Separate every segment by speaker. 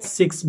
Speaker 1: 6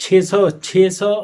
Speaker 1: 600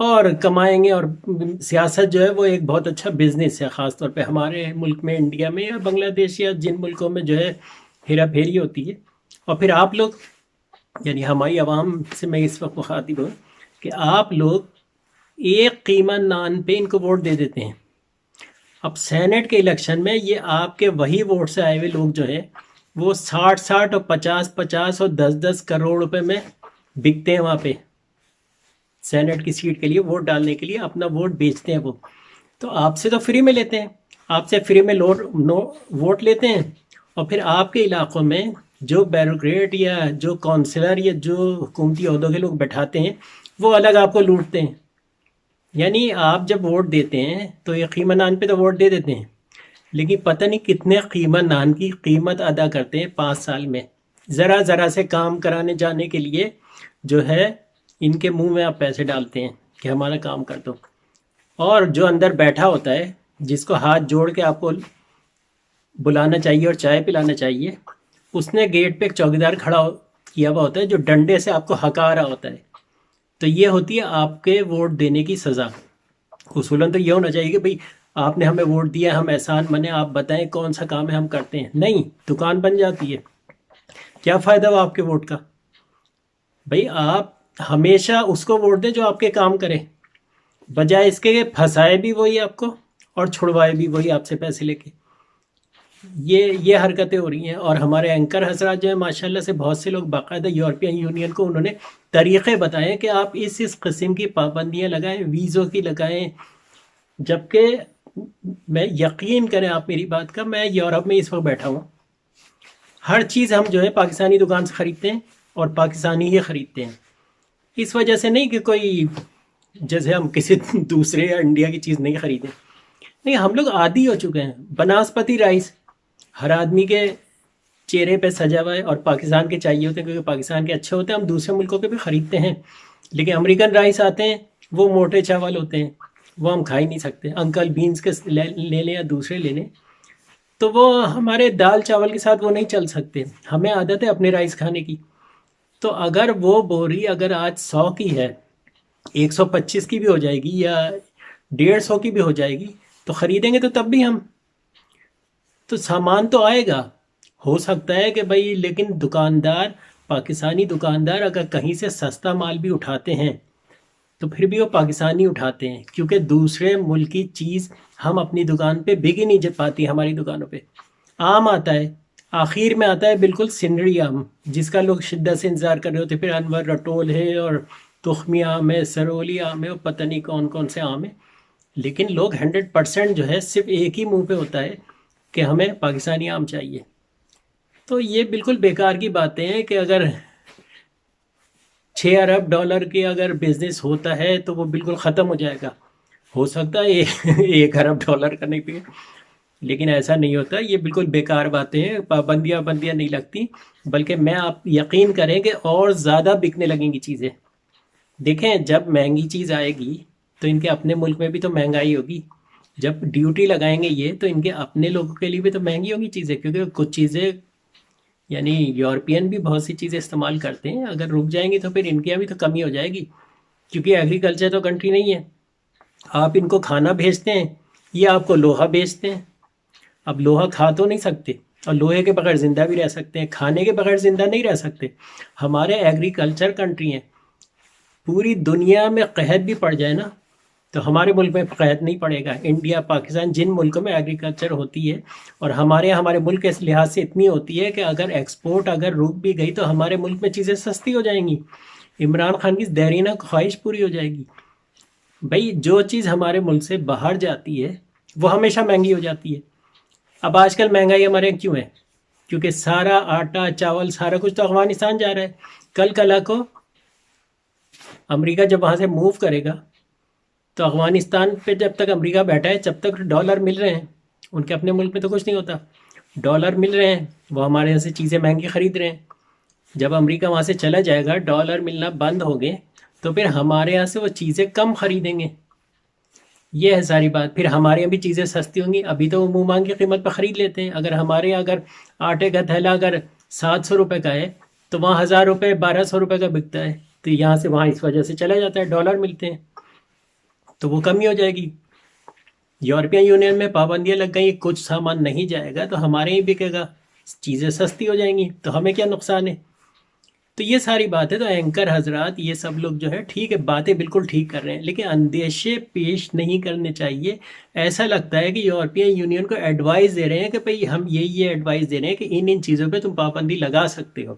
Speaker 1: اور کمائیں گے. اور سیاست جو ہے وہ ایک بہت اچھا بزنس ہے، خاص طور پہ ہمارے ملک میں، انڈیا میں یا بنگلہ دیش یا جن ملکوں میں جو ہے ہیرا پھیری ہوتی ہے. اور پھر آپ لوگ، یعنی ہماری عوام سے میں اس وقت مخاطب ہوں کہ آپ لوگ ایک قیمہ نان پہ ان کو ووٹ دے دیتے ہیں. اب سینٹ کے الیکشن میں یہ آپ کے وہی ووٹ سے آئے ہوئے لوگ جو ہیں وہ 60 اور 50 اور 10 کروڑ روپے میں بکتے ہیں وہاں پہ سینٹ کی سیٹ کے لیے ووٹ ڈالنے کے لیے اپنا ووٹ بیچتے ہیں وہ. تو آپ سے تو فری میں لیتے ہیں، آپ سے فری میں ووٹ لیتے ہیں، اور پھر آپ کے علاقوں میں جو بیوروکریٹ یا جو کونسلر یا جو حکومتی عہدوں کے لوگ بیٹھاتے ہیں وہ الگ آپ کو لوٹتے ہیں. یعنی آپ جب ووٹ دیتے ہیں تو یہ قیمہ نان پہ تو ووٹ دے دیتے ہیں، لیکن پتہ نہیں کتنے قیمہ نان کی قیمت ادا کرتے ہیں 5 سال میں، ذرا سے کام کرانے جانے کے لیے جو ہے ان کے منہ میں آپ پیسے ڈالتے ہیں کہ ہمارا کام کر دو. اور جو اندر بیٹھا ہوتا ہے جس کو ہاتھ جوڑ کے آپ کو بلانا چاہیے اور چائے پلانا چاہیے، اس نے گیٹ پہ ایک چوکیدار کھڑا کیا ہوا ہوتا ہے جو ڈنڈے سے آپ کو ہکا رہا ہوتا ہے. تو یہ ہوتی ہے آپ کے ووٹ دینے کی سزا. اصولاً تو یہ ہونا چاہیے کہ بھئی آپ نے ہمیں ووٹ دیا، ہم احسان منے، آپ بتائیں کون سا کام ہے ہم کرتے ہیں. نہیں، دکان بن جاتی ہے. کیا فائدہ ہوا آپ کے ووٹ کا؟ بھئی آپ ہمیشہ اس کو ووٹ دیں جو آپ کے کام کرے، بجائے اس کے پھنسائے بھی وہی آپ کو اور چھڑوائے بھی وہی آپ سے پیسے لے کے. یہ حرکتیں ہو رہی ہیں. اور ہمارے اینکر حضرات جو ہیں ماشاءاللہ سے بہت سے لوگ باقاعدہ یورپین یونین کو انہوں نے طریقے بتائے کہ آپ اس قسم کی پابندیاں لگائیں، ویزوں کی لگائیں. جبکہ میں یقین کریں آپ میری بات کا، میں یورپ میں اس وقت بیٹھا ہوں، ہر چیز ہم جو ہے پاکستانی دکان سے خریدتے ہیں اور پاکستانی ہی خریدتے ہیں. اس وجہ سے نہیں کہ کوئی جیسے ہم کسی دوسرے یا انڈیا کی چیز نہیں خریدیں، نہیں، ہم لوگ عادی ہو چکے ہیں. بناسپتی رائس ہر آدمی کے چہرے پہ سجا ہوا ہے، اور پاکستان کے چاہیے ہوتے ہیں کیونکہ پاکستان کے اچھے ہوتے ہیں. ہم دوسرے ملکوں کے بھی خریدتے ہیں، لیکن امریکن رائس آتے ہیں وہ موٹے چاول ہوتے ہیں، وہ ہم کھا ہی نہیں سکتے. انکل بینز کے لے لیں یا دوسرے لے لیں تو وہ ہمارے دال چاول کے ساتھ وہ نہیں چل سکتے. ہمیں عادت ہے اپنے رائس کھانے کی. تو اگر وہ بوری اگر آج 100 کی ہے، 125 کی بھی ہو جائے گی یا 150 کی بھی ہو جائے گی تو خریدیں گے. تو تب بھی ہم تو سامان تو آئے گا، ہو سکتا ہے کہ بھائی، لیکن دکاندار، پاکستانی دکاندار اگر کہیں سے سستا مال بھی اٹھاتے ہیں تو پھر بھی وہ پاکستانی اٹھاتے ہیں، کیونکہ دوسرے ملک کی چیز ہم اپنی دکان پہ بک ہی نہیں جا پاتی. ہماری دکانوں پہ آم آتا ہے، آخر میں آتا ہے بالکل سنڑی آم، جس کا لوگ شدت سے انتظار کر رہے ہوتے. پھر انور رٹول ہے اور تخمی آم ہے، سرولی آم ہے، اور پتہ نہیں کون کون سے آم ہیں. لیکن لوگ 100% جو ہے صرف ایک ہی منہ پہ ہوتا ہے کہ ہمیں پاکستانی آم چاہیے. تو یہ بالکل بیکار کی باتیں ہیں کہ اگر $6 ارب کے اگر بزنس ہوتا ہے تو وہ بالکل ختم ہو جائے گا. ہو سکتا ہے $1 ارب کا نہیں پہ، لیکن ایسا نہیں ہوتا. یہ بالکل بیکار باتیں ہیں. پابندیاں نہیں لگتی، بلکہ میں آپ یقین کریں کہ اور زیادہ بکنے لگیں گی چیزیں. دیکھیں، جب مہنگی چیز آئے گی تو ان کے اپنے ملک میں بھی تو مہنگائی ہوگی. جب ڈیوٹی لگائیں گے یہ تو ان کے اپنے لوگوں کے لیے بھی تو مہنگی ہوگی چیزیں، کیونکہ کچھ چیزیں یعنی یورپین بھی بہت سی چیزیں استعمال کرتے ہیں. اگر رک جائیں گی تو پھر ان کے یہاں بھی تو کمی ہو جائے گی، کیونکہ ایگریکلچر تو کنٹری نہیں ہے. آپ ان کو کھانا بھیجتے ہیں، یہ آپ کو لوہا بیچتے ہیں. اب لوہا کھا تو نہیں سکتے، اور لوہے کے بغیر زندہ بھی رہ سکتے ہیں، کھانے کے بغیر زندہ نہیں رہ سکتے. ہمارے ایگریکلچر کنٹری ہیں. پوری دنیا میں قحط بھی پڑ جائے نا تو ہمارے ملک میں قحط نہیں پڑے گا. انڈیا، پاکستان، جن ملکوں میں ایگریکلچر ہوتی ہے، اور ہمارے ملک کے لحاظ سے اتنی ہوتی ہے کہ اگر ایکسپورٹ اگر رک بھی گئی تو ہمارے ملک میں چیزیں سستی ہو جائیں گی. عمران خان کی دیرینہ خواہش پوری ہو جائے گی. بھائی، جو چیز ہمارے ملک سے باہر جاتی ہے وہ ہمیشہ مہنگی ہو جاتی ہے. اب آج کل مہنگائی ہمارے یہاں کیوں ہے؟ کیونکہ سارا آٹا، چاول، سارا کچھ تو افغانستان جا رہا ہے. کل کو امریکہ جب وہاں سے موو کرے گا تو افغانستان پہ جب تک امریکہ بیٹھا ہے جب تک ڈالر مل رہے ہیں، ان کے اپنے ملک میں تو کچھ نہیں ہوتا. ڈالر مل رہے ہیں، وہ ہمارے یہاں سے چیزیں مہنگی خرید رہے ہیں. جب امریکہ وہاں سے چلا جائے گا، ڈالر ملنا بند ہو گئے تو پھر ہمارے یہاں سے وہ چیزیں کم خریدیں گے. یہ ہے ساری بات. پھر ہمارے یہاں بھی چیزیں سستی ہوں گی. ابھی تو وہ منہ مانگ کی قیمت پہ خرید لیتے ہیں. اگر ہمارے یہاں اگر آٹے کا تھیلا اگر 700 روپے کا ہے تو وہاں 1000 روپے، 1200 روپے کا بکتا ہے. تو یہاں سے وہاں اس وجہ سے چلا جاتا ہے، ڈالر ملتے ہیں. تو وہ کمی ہو جائے گی. یورپین یونین میں پابندیاں لگ گئی, کچھ سامان نہیں جائے گا تو ہمارے ہی بکے گا, چیزیں سستی ہو جائیں گی, تو ہمیں کیا نقصان ہے. تو یہ ساری بات ہے. تو اینکر حضرات یہ سب لوگ جو ہے ٹھیک ہے, باتیں بالکل ٹھیک کر رہے ہیں, لیکن اندیشے پیش نہیں کرنے چاہیے. ایسا لگتا ہے کہ یورپین یونین کو ایڈوائز دے رہے ہیں کہ بھئی ہم یہ ایڈوائز دے رہے ہیں کہ ان چیزوں پہ تم پابندی لگا سکتے ہو.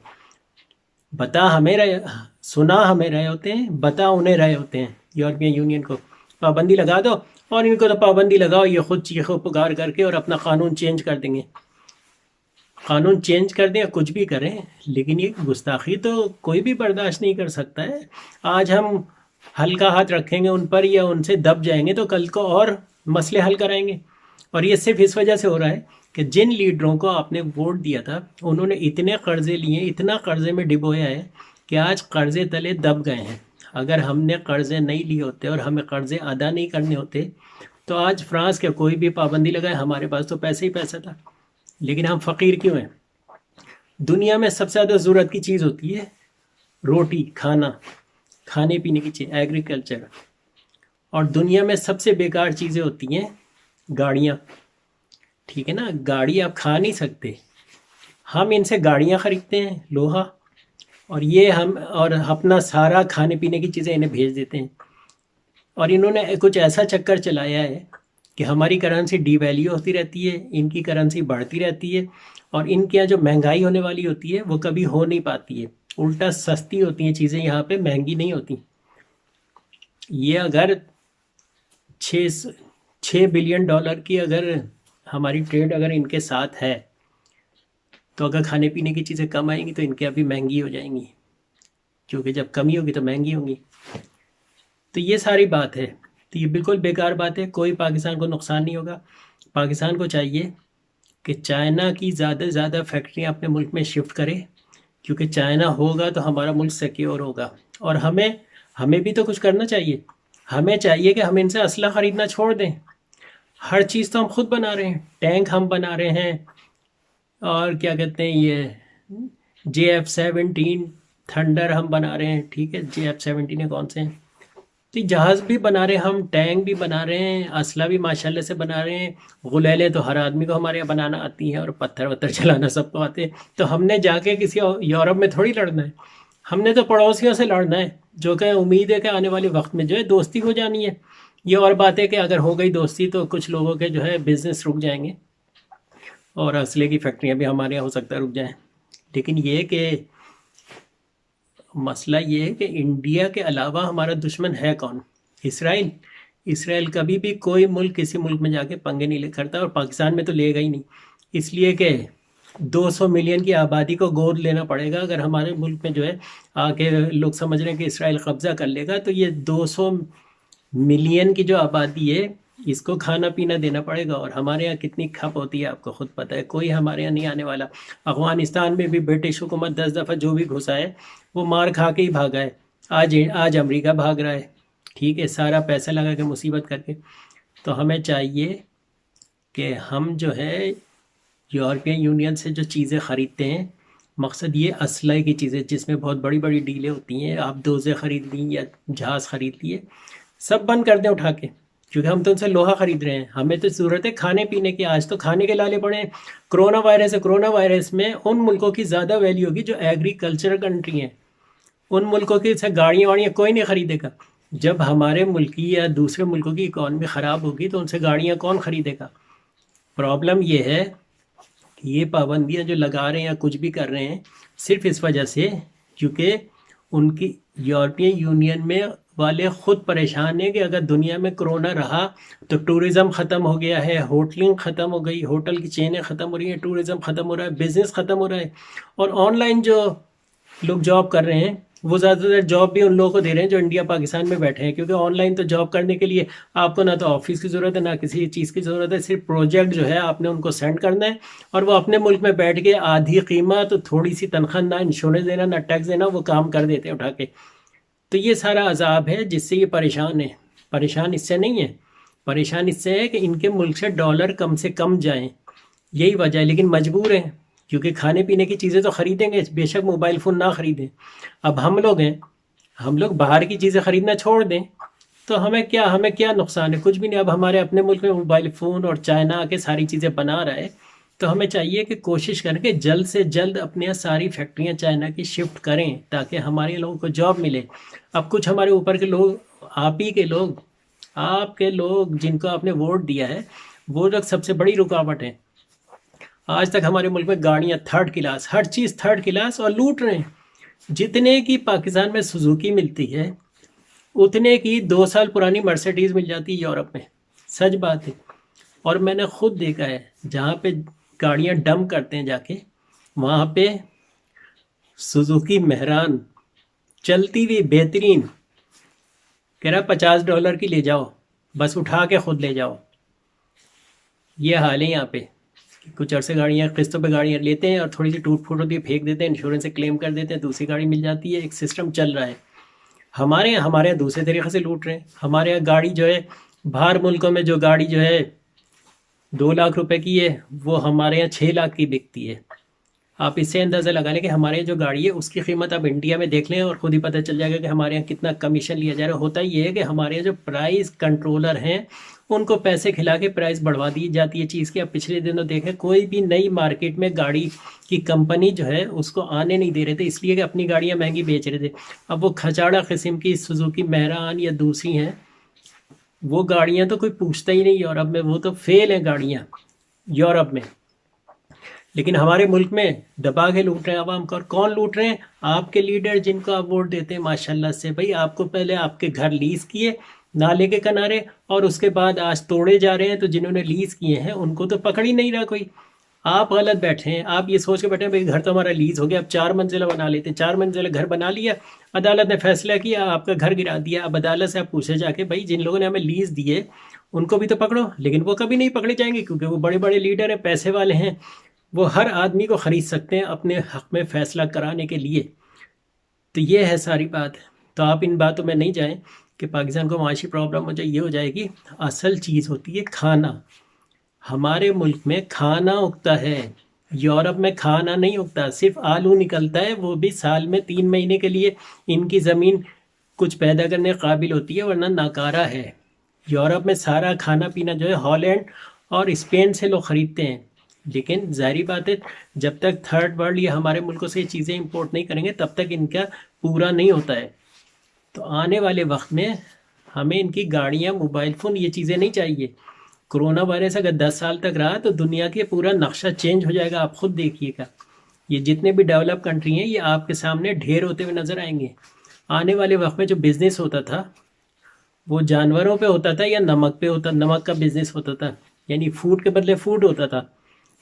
Speaker 1: سنا ہمیں رہے ہوتے ہیں, بتا انہیں رہے ہوتے ہیں یورپین یونین کو, پابندی لگا دو, اور ان کو تو پابندی لگاؤ, یہ خود چیخ و پکار کر کے اور اپنا قانون چینج کر دیں گے. قانون چینج کر دیں یا کچھ بھی کریں, لیکن یہ گستاخی تو کوئی بھی برداشت نہیں کر سکتا ہے. آج ہم ہلکا ہاتھ رکھیں گے ان پر یا ان سے دب جائیں گے تو کل کو اور مسئلے حل کرائیں گے. اور یہ صرف اس وجہ سے ہو رہا ہے کہ جن لیڈروں کو آپ نے ووٹ دیا تھا انہوں نے اتنے قرضے لیے, اتنا قرضے میں ڈبویا ہے کہ آج قرضے تلے دب گئے ہیں. اگر ہم نے قرضے نہیں لیے ہوتے اور ہمیں قرضے ادا نہیں کرنے ہوتے تو آج فرانس کے کوئی بھی پابندی لگائے, ہمارے پاس تو پیسے ہی پیسہ تھا. لیکن ہم فقیر کیوں ہیں؟ دنیا میں سب سے زیادہ ضرورت کی چیز ہوتی ہے روٹی, کھانے پینے کی چیز, ایگریکلچر. اور دنیا میں سب سے بیکار چیزیں ہوتی ہیں گاڑیاں. ٹھیک ہے نا, گاڑی آپ کھا نہیں سکتے, ہم ان سے گاڑیاں خریدتے ہیں, لوہا, اور یہ ہم اور اپنا سارا کھانے پینے کی چیزیں انہیں بھیج دیتے ہیں. اور انہوں نے کچھ ایسا چکر چلایا ہے کہ ہماری کرنسی ڈی ویلیو ہوتی رہتی ہے, ان کی کرنسی بڑھتی رہتی ہے, اور ان کے یہاں جو مہنگائی ہونے والی ہوتی ہے وہ کبھی ہو نہیں پاتی ہے. الٹا سستی ہوتی ہیں چیزیں, یہاں پہ مہنگی نہیں ہوتی. یہ اگر 6 بلین ڈالر کی اگر ہماری ٹریڈ اگر ان کے ساتھ ہے تو اگر کھانے پینے کی چیزیں کم آئیں گی تو ان کے ابھی مہنگی ہو جائیں گی, کیونکہ جب کمی ہوگی تو مہنگی ہوں گی. تو یہ ساری بات ہے. تو یہ بالکل بیکار بات ہے, کوئی پاکستان کو نقصان نہیں ہوگا. پاکستان کو چاہیے کہ چائنا کی زیادہ سے زیادہ فیکٹریاں اپنے ملک میں شفٹ کرے, کیونکہ چائنا ہوگا تو ہمارا ملک سیکیور ہوگا. اور ہمیں بھی تو کچھ کرنا چاہیے. ہمیں چاہیے کہ ہم ان سے اسلحہ خریدنا چھوڑ دیں. ہر چیز تو ہم خود بنا رہے ہیں, ٹینک ہم بنا رہے ہیں, اور کیا کہتے ہیں یہ JF-17 تھنڈر ہم بنا رہے ہیں. ٹھیک ہے, JF-17 کون سے ہیں, تو جہاز بھی بنا رہے ہیں ہم, ٹینک بھی بنا رہے ہیں, اسلحہ بھی ماشاءاللہ سے بنا رہے ہیں. غلیلیں تو ہر آدمی کو ہمارے یہاں بنانا آتی ہیں, اور پتھر وتھر چلانا سب کو آتے ہیں. تو ہم نے جا کے کسی یورپ میں تھوڑی لڑنا ہے, ہم نے تو پڑوسیوں سے لڑنا ہے, جو کہ امید ہے کہ آنے والے وقت میں جو ہے دوستی ہو جانی ہے. یہ اور بات ہے کہ اگر ہو گئی دوستی تو کچھ لوگوں کے جو ہے بزنس رک جائیں گے, اور اسلحے کی فیکٹریاں بھی ہمارے یہاں ہو سکتا ہے رک جائیں. لیکن یہ کہ مسئلہ یہ ہے کہ انڈیا کے علاوہ ہمارا دشمن ہے کون؟ اسرائیل کبھی بھی کوئی ملک کسی ملک میں جا کے پنگے نہیں لے کرتا, اور پاکستان میں تو لے گا ہی نہیں, اس لیے کہ 200 ملین کی آبادی کو گود لینا پڑے گا. اگر ہمارے ملک میں جو ہے آ کے لوگ سمجھ رہے ہیں کہ اسرائیل قبضہ کر لے گا, تو یہ 200 ملین کی جو آبادی ہے اس کو کھانا پینا دینا پڑے گا. اور ہمارے یہاں کتنی کھپ ہوتی ہے آپ کو خود پتہ ہے, کوئی ہمارے یہاں نہیں آنے والا. افغانستان میں بھی برٹش حکومت 10 دفعہ جو بھی گھسا ہے وہ مار کھا کے ہی بھاگا ہے. آج امریکہ بھاگ رہا ہے, ٹھیک ہے, سارا پیسہ لگا کے مصیبت کر کے. تو ہمیں چاہیے کہ ہم جو ہے یورپین یونین سے جو چیزیں خریدتے ہیں, مقصد یہ اسلحے کی چیزیں جس میں بہت بڑی بڑی ڈیلیں ہوتی ہیں, آپ دوزے خرید لیں یا جہاز خرید لیے, سب بند کر دیں اٹھا کے, کیونکہ ہم تو ان سے لوہا خرید رہے ہیں. ہمیں تو ضرورت ہے کھانے پینے کی. آج تو کھانے کے لالے پڑے ہیں. کرونا وائرس میں ان ملکوں کی زیادہ ویلیو ہوگی جو ایگریکلچر کنٹری ہیں. ان ملکوں کی سے گاڑیاں کوئی نہیں خریدے گا. جب ہمارے ملک کی یا دوسرے ملکوں کی اکانومی خراب ہوگی تو ان سے گاڑیاں کون خریدے گا؟ پرابلم یہ ہے کہ یہ پابندیاں جو لگا رہے ہیں یا کچھ بھی کر رہے ہیں صرف اس وجہ سے کیونکہ ان کی یورپین یونین میں والے خود پریشان ہیں کہ اگر دنیا میں کرونا رہا تو ٹورزم ختم ہو گیا ہے, ہوٹلنگ ختم ہو گئی, ہوٹل کی چینیں ختم ہو رہی ہیں, ٹورزم ختم ہو رہا ہے, بزنس ختم ہو رہا ہے. اور آن لائن جو لوگ جاب کر رہے ہیں وہ زیادہ تر جاب بھی ان لوگوں کو دے رہے ہیں جو انڈیا پاکستان میں بیٹھے ہیں, کیونکہ آن لائن تو جاب کرنے کے لیے آپ کو نہ تو آفس کی ضرورت ہے نہ کسی چیز کی ضرورت ہے, صرف پروجیکٹ جو ہے آپ نے ان کو سینڈ کرنا ہے اور وہ اپنے ملک میں بیٹھ کے آدھی قیمت, تھوڑی سی تنخواہ, نہ انشورنس دینا نہ ٹیکس دینا, وہ کام کر دیتے ہیں اٹھا کے. تو یہ سارا عذاب ہے جس سے یہ پریشان ہے. پریشان اس سے نہیں ہے, پریشان اس سے ہے کہ ان کے ملک سے ڈالر کم سے کم جائیں, یہی وجہ ہے. لیکن مجبور ہیں کیونکہ کھانے پینے کی چیزیں تو خریدیں گے, بے شک موبائل فون نہ خریدیں. اب ہم لوگ باہر کی چیزیں خریدنا چھوڑ دیں تو ہمیں کیا نقصان ہے؟ کچھ بھی نہیں. اب ہمارے اپنے ملک میں موبائل فون اور چائنا آ کے ساری چیزیں بنا رہا ہے، تو ہمیں چاہیے کہ کوشش کریں کہ جلد سے جلد اپنے یہاں ساری فیکٹریاں چائنا کی شفٹ کریں تاکہ ہمارے لوگوں کو جاب ملے. اب کچھ ہمارے اوپر کے لوگ، آپ ہی کے لوگ، آپ کے لوگ جن کو آپ نے ووٹ دیا ہے، وہ لوگ سب سے بڑی رکاوٹ ہیں. آج تک ہمارے ملک میں گاڑیاں تھرڈ کلاس، ہر چیز تھرڈ کلاس، اور لوٹ رہے ہیں. جتنے کی پاکستان میں سوزوکی ملتی ہے اتنے کی 2 سال پرانی مرسیڈیز مل جاتی ہے یورپ میں. سچ بات ہے. اور میں نے خود دیکھا ہے جہاں پہ گاڑیاں ڈمپ کرتے ہیں جا کے، وہاں پہ سوزوکی مہران چلتی ہوئی بہترین کہہ رہا $50 کی لے جاؤ، بس اٹھا کے خود لے جاؤ. یہ حال ہے یہاں پہ. کچھ عرصے گاڑیاں قسطوں پہ گاڑیاں لیتے ہیں اور تھوڑی سی ٹوٹ پھوٹ ہوتی ہے پھینک دیتے ہیں، انشورنس سے کلیم کر دیتے ہیں، دوسری گاڑی مل جاتی ہے. ایک سسٹم چل رہا ہے. ہمارے یہاں دوسرے طریقے سے لوٹ رہے ہیں. ہمارے یہاں گاڑی جو ہے، باہر ملکوں میں جو گاڑی جو ہے 2 لاکھ روپے کی ہے، وہ ہمارے یہاں 6 لاکھ کی بکتی ہے. آپ اس سے اندازہ لگا لیں کہ ہمارے یہاں جو گاڑی ہے اس کی قیمت آپ انڈیا میں دیکھ لیں اور خود ہی پتہ چل جائے گا کہ ہمارے یہاں کتنا کمیشن لیا جا رہا ہے. ہوتا یہ ہے کہ ہمارے یہاں جو پرائز کنٹرولر ہیں ان کو پیسے کھلا کے پرائز بڑھوا دی جاتی ہے چیز کی. اب پچھلے دنوں دیکھیں کوئی بھی نئی مارکیٹ میں گاڑی کی کمپنی جو ہے اس کو آنے نہیں دے رہے تھے، اس لیے کہ اپنی گاڑیاں مہنگی بیچ رہے تھے. اب وہ کھچاڑا قسم کی سوزوکی مہران یا دوسری ہیں، وہ گاڑیاں تو کوئی پوچھتا ہی نہیں یورپ میں، وہ تو فیل ہیں گاڑیاں یورپ میں. لیکن ہمارے ملک میں دبا کے لوٹ رہے ہیں عوام کو. اور کون لوٹ رہے ہیں؟ آپ کے لیڈر جن کو آپ ووٹ دیتے ہیں ماشاءاللہ سے. بھائی آپ کو پہلے آپ کے گھر لیز کیے نالے کے کنارے، اور اس کے بعد آج توڑے جا رہے ہیں. تو جنہوں نے لیز کیے ہیں ان کو تو پکڑ ہی نہیں رہا کوئی. آپ غلط بیٹھے ہیں. آپ یہ سوچ کے بیٹھے ہیں بھائی گھر تو ہمارا لیز ہو گیا، اب 4 منزلہ بنا لیتے ہیں. 4 منزلہ گھر بنا لیا، عدالت نے فیصلہ کیا، آپ کا گھر گرا دیا. اب عدالت سے آپ پوچھے جا کے بھائی جن لوگوں نے ہمیں لیز دیے ان کو بھی تو پکڑو. لیکن وہ کبھی نہیں پکڑے جائیں گے کیونکہ وہ بڑے بڑے لیڈر ہیں، پیسے والے ہیں. وہ ہر آدمی کو خرید سکتے ہیں اپنے حق میں فیصلہ کرانے کے لیے. تو یہ ہے ساری بات. تو آپ ان باتوں میں نہیں جائیں کہ پاکستان کو معاشی پرابلم ہو جائے. یہ ہو جائے گی. اصل چیز ہوتی ہے کھانا. ہمارے ملک میں کھانا اگتا ہے، یورپ میں کھانا نہیں اگتا. صرف آلو نکلتا ہے، وہ بھی سال میں 3 مہینے کے لیے. ان کی زمین کچھ پیدا کرنے قابل ہوتی ہے ورنہ ناکارہ ہے. یورپ میں سارا کھانا پینا جو ہے ہالینڈ اور اسپین سے لوگ خریدتے ہیں. لیکن ظاہری بات ہے جب تک تھرڈ ورلڈ یا ہمارے ملکوں سے یہ چیزیں امپورٹ نہیں کریں گے تب تک ان کا پورا نہیں ہوتا ہے. تو آنے والے وقت میں ہمیں ان کی گاڑیاں، موبائل فون، یہ چیزیں نہیں چاہیے. کرونا وائرس اگر 10 سال تک رہا تو دنیا کے پورا نقشہ چینج ہو جائے گا. آپ خود دیکھیے گا. یہ جتنے بھی ڈیولپ کنٹری ہیں یہ آپ کے سامنے ڈھیر ہوتے ہوئے نظر آئیں گے. آنے والے وقت میں جو بزنس ہوتا تھا وہ جانوروں پہ ہوتا تھا یا نمک پہ ہوتا، نمک کا بزنس ہوتا تھا. یعنی فوڈ کے بدلے فوڈ ہوتا تھا،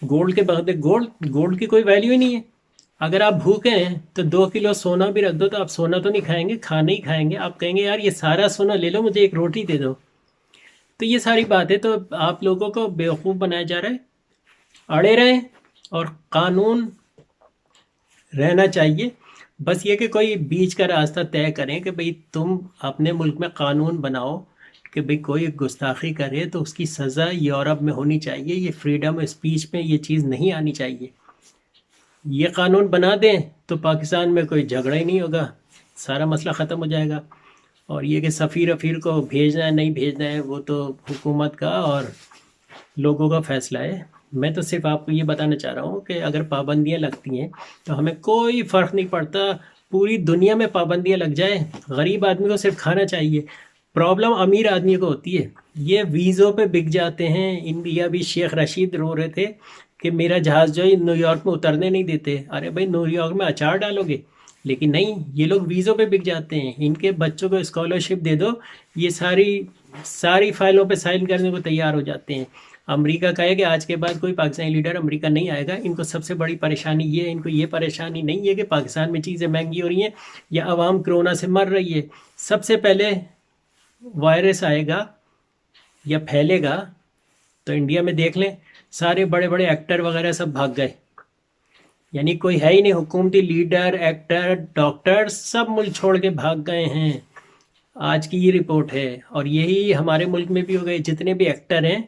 Speaker 1: گولڈ کے بدلے گولڈ. گولڈ کی کوئی ویلیو ہی نہیں ہے. اگر آپ بھوکے ہیں تو 2 کلو سونا بھی رکھ دو تو آپ سونا تو نہیں کھائیں گے، کھانا ہی کھائیں گے. آپ کہیں گے یار یہ سارا سونا لے لو، مجھے ایک روٹی دے دو. تو یہ ساری بات ہے. تو آپ لوگوں کو بیوقوف بنایا جا رہا ہے. اڑے رہیں اور قانون رہنا چاہیے. بس یہ کہ کوئی بیچ کا راستہ طے کریں کہ بھئی تم اپنے ملک میں قانون بناؤ کہ بھئی کوئی گستاخی کرے تو اس کی سزا یورپ میں ہونی چاہیے. یہ فریڈم آف اسپیچ میں یہ چیز نہیں آنی چاہیے. یہ قانون بنا دیں تو پاکستان میں کوئی جھگڑا ہی نہیں ہوگا، سارا مسئلہ ختم ہو جائے گا. اور یہ کہ سفیر کو بھیجنا ہے نہیں بھیجنا ہے وہ تو حکومت کا اور لوگوں کا فیصلہ ہے. میں تو صرف آپ کو یہ بتانا چاہ رہا ہوں کہ اگر پابندیاں لگتی ہیں تو ہمیں کوئی فرق نہیں پڑتا. پوری دنیا میں پابندیاں لگ جائیں، غریب آدمی کو صرف کھانا چاہیے. پرابلم امیر آدمی کو ہوتی ہے. یہ ویزوں پہ بک جاتے ہیں. انڈیا بھی شیخ رشید رو رہے تھے کہ میرا جہاز جو ہے نیو یارک میں اترنے نہیں دیتے. ارے بھائی نیو یارک میں اچار ڈالو گے؟ لیکن نہیں، یہ لوگ ویزوں پہ بک جاتے ہیں. ان کے بچوں کو اسکالرشپ دے دو، یہ ساری فائلوں پہ سائن کرنے کو تیار ہو جاتے ہیں. امریکہ کہے کہ آج کے بعد کوئی پاکستانی لیڈر امریکہ نہیں آئے گا. ان کو سب سے بڑی پریشانی یہ ہے، ان کو یہ پریشانی نہیں ہے کہ پاکستان میں چیزیں مہنگی ہو رہی ہیں یا عوام کرونا سے مر رہی ہے. سب سے پہلے وائرس آئے گا یا پھیلے گا تو انڈیا میں دیکھ لیں سارے بڑے بڑے ایکٹر وغیرہ سب بھاگ گئے. یعنی کوئی ہے ہی نہیں. حکومتی لیڈر، ایکٹر، ڈاکٹر سب ملک چھوڑ کے بھاگ گئے ہیں. آج کی یہ رپورٹ ہے. اور یہی ہمارے ملک میں بھی ہو گئے. جتنے بھی ایکٹر ہیں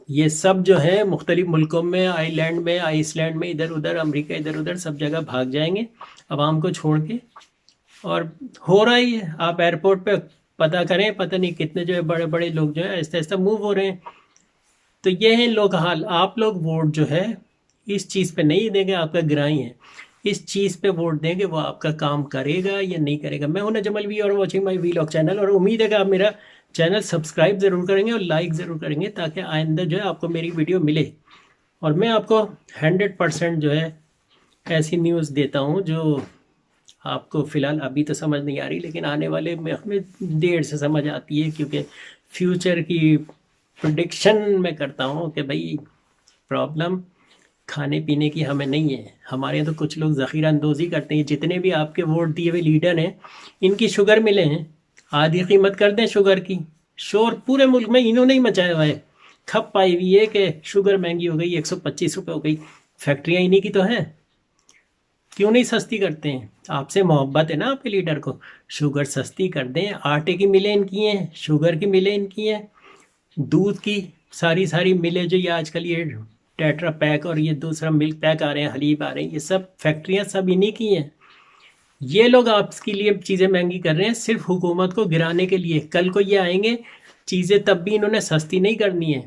Speaker 1: یہ سب جو ہیں مختلف ملکوں میں، آئی لینڈ میں، آئس لینڈ میں، ادھر ادھر، امریکہ ادھر ادھر، سب جگہ بھاگ جائیں گے عوام کو چھوڑ کے. اور ہو رہا ہی ہے. آپ ایئرپورٹ پہ پتہ کریں، پتہ نہیں کتنے جو ہے بڑے بڑے لوگ جو ہے آہستہ آہستہ موو ہو رہے ہیں. تو یہ ہیں لوگ حال. آپ لوگ ووٹ جو ہے اس چیز پہ نہیں دیں گے آپ کا گرائی ہے، اس چیز پہ ووٹ دیں گے وہ آپ کا کام کرے گا یا نہیں کرے گا. میں ہوں نجم الوی اور واچنگ مائی ویلاگ چینل، اور امید ہے کہ آپ میرا چینل سبسکرائب ضرور کریں گے اور لائک ضرور کریں گے تاکہ آئندہ جو ہے آپ کو میری ویڈیو ملے. اور میں آپ کو 100% جو ہے ایسی نیوز دیتا ہوں جو آپ کو فی الحال ابھی تو سمجھ نہیں آ رہی، لیکن آنے والے میں ہمیں دیر سے سمجھ آتی ہے، کیونکہ فیوچر کی پریڈکشن میں کرتا ہوں کہ بھائی پرابلم کھانے پینے کی ہمیں نہیں ہے. ہمارے یہاں تو کچھ لوگ ذخیرہ اندوزی کرتے ہیں. جتنے بھی آپ کے ووٹ دیے ہوئے لیڈر ہیں ان کی شوگر ملے ہیں، آدھی قیمت کر دیں شوگر کی. شور پورے ملک میں انہوں نے ہی مچایا ہوا ہے. کھپ پائی ہوئی ہے کہ شوگر مہنگی ہو گئی، 125 روپے ہو گئی. فیکٹریاں انہی کی تو ہیں، کیوں نہیں سستی کرتے ہیں؟ آپ سے محبت ہے نا آپ کے لیڈر کو، شوگر سستی کر دیں. آٹے کی ملیں ان کی ہیں، شوگر کی ملیں ان کی ہیں، دودھ کی ساری ملیں جو یہ آج کل یہ ٹیٹرا پیک اور یہ دوسرا ملک پیک آ رہے ہیں، حلیب آ رہے ہیں، یہ سب فیکٹریاں سب انہی کی ہیں. یہ لوگ آپ کے لیے چیزیں مہنگی کر رہے ہیں صرف حکومت کو گرانے کے لیے. کل کو یہ آئیں گے چیزیں تب بھی انہوں نے سستی نہیں کرنی ہے،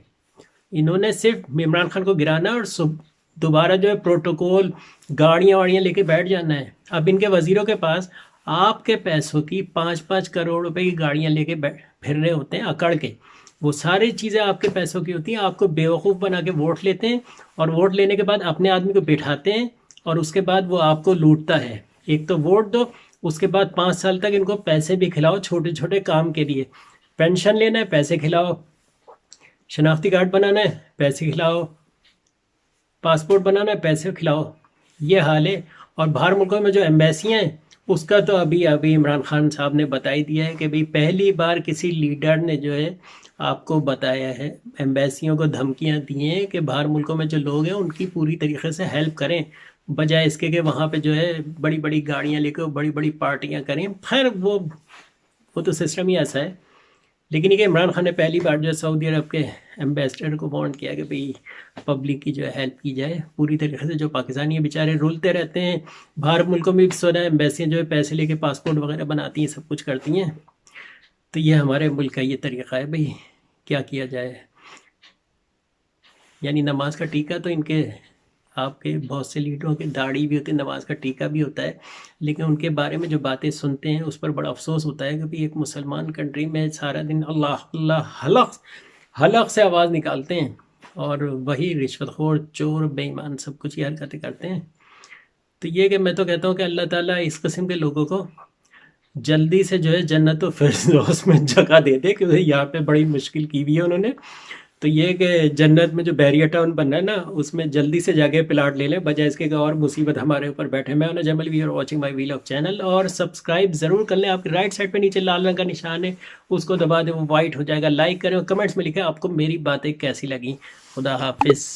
Speaker 1: انہوں نے صرف عمران خان کو گرانا اور دوبارہ جو ہے پروٹوکول گاڑیاں واڑیاں لے کے بیٹھ جانا ہے. اب ان کے وزیروں کے پاس آپ کے پیسوں کی 5-5 کروڑ روپے کی گاڑیاں لے کے پھر رہے ہوتے ہیں اکڑ کے. وہ ساری چیزیں آپ کے پیسوں کی ہوتی ہیں. آپ کو بیوقوف بنا کے ووٹ لیتے ہیں اور ووٹ لینے کے بعد اپنے آدمی کو بٹھاتے ہیں اور اس کے بعد وہ آپ کو لوٹتا ہے. ایک تو ووٹ دو، اس کے بعد 5 سال تک ان کو پیسے بھی کھلاؤ چھوٹے چھوٹے کام کے لیے. پینشن لینا ہے پیسے کھلاؤ، شناختی کارڈ بنانا ہے پیسے کھلاؤ، پاسپورٹ بنانا ہے پیسے کھلاؤ. یہ حال ہے. اور باہر ملکوں میں جو ایمبیسیاں ہیں اس کا تو ابھی عمران خان صاحب نے بتا ہی دیا ہے کہ بھئی پہلی بار کسی لیڈر نے جو ہے آپ کو بتایا ہے، ایمبیسیوں کو دھمکیاں دی ہیں کہ باہر ملکوں میں جو لوگ ہیں ان کی پوری طریقے سے ہیلپ کریں، بجائے اس کے کہ وہاں پہ جو ہے بڑی بڑی گاڑیاں لے کے بڑی بڑی پارٹیاں کریں. خیر وہ تو سسٹم ہی ایسا ہے. لیکن یہ کہ عمران خان نے پہلی بار جو ہے سعودی عرب کے ایمبیسڈر کو وارن کیا کہ بھئی پبلک کی جو ہے ہیلپ کی جائے پوری طریقے سے. جو پاکستانی ہیں بیچارے رولتے رہتے ہیں، باہر ملکوں میں بھی سونا ایمبیسیاں جو ہے پیسے لے کے پاسپورٹ وغیرہ بناتی ہیں، سب کچھ کرتی ہیں. تو یہ ہمارے ملک کا یہ طریقہ ہے. بھئی کیا کیا جائے؟ یعنی نماز کا ٹیکہ تو ان کے آپ کے بہت سے لیڈروں کے داڑھی بھی ہوتی ہے، نماز کا ٹیکہ بھی ہوتا ہے، لیکن ان کے بارے میں جو باتیں سنتے ہیں اس پر بڑا افسوس ہوتا ہے کہ بھی ایک مسلمان کنٹری میں سارا دن اللہ اللہ حلق سے آواز نکالتے ہیں اور وہی رشوت خور، چور، بے ایمان سب کچھ یہ حرکتیں کرتے ہیں. تو یہ کہ میں تو کہتا ہوں کہ اللہ تعالیٰ اس قسم کے لوگوں کو جلدی سے جو ہے جنت و فردوس میں جگہ دے دے، کیونکہ یہاں پہ بڑی مشکل کی ہوئی ہے انہوں نے. تو یہ کہ جنت میں جو بیریا ٹاؤن بننا ہے نا اس میں جلدی سے جا کے پلاٹ لے لیں، بجائے اس کے کہ اور مصیبت ہمارے اوپر بیٹھے. میں ہوں نجم الوی اور واچنگ مائی ویلاگ چینل، اور سبسکرائب ضرور کر لیں. آپ کی رائٹ سائڈ پہ نیچے لال رنگ کا نشان ہے، اس کو دبا دیں، وہ وائٹ ہو جائے گا. لائک کریں اور کمنٹس میں لکھیں آپ کو میری باتیں کیسی لگیں. خدا حافظ.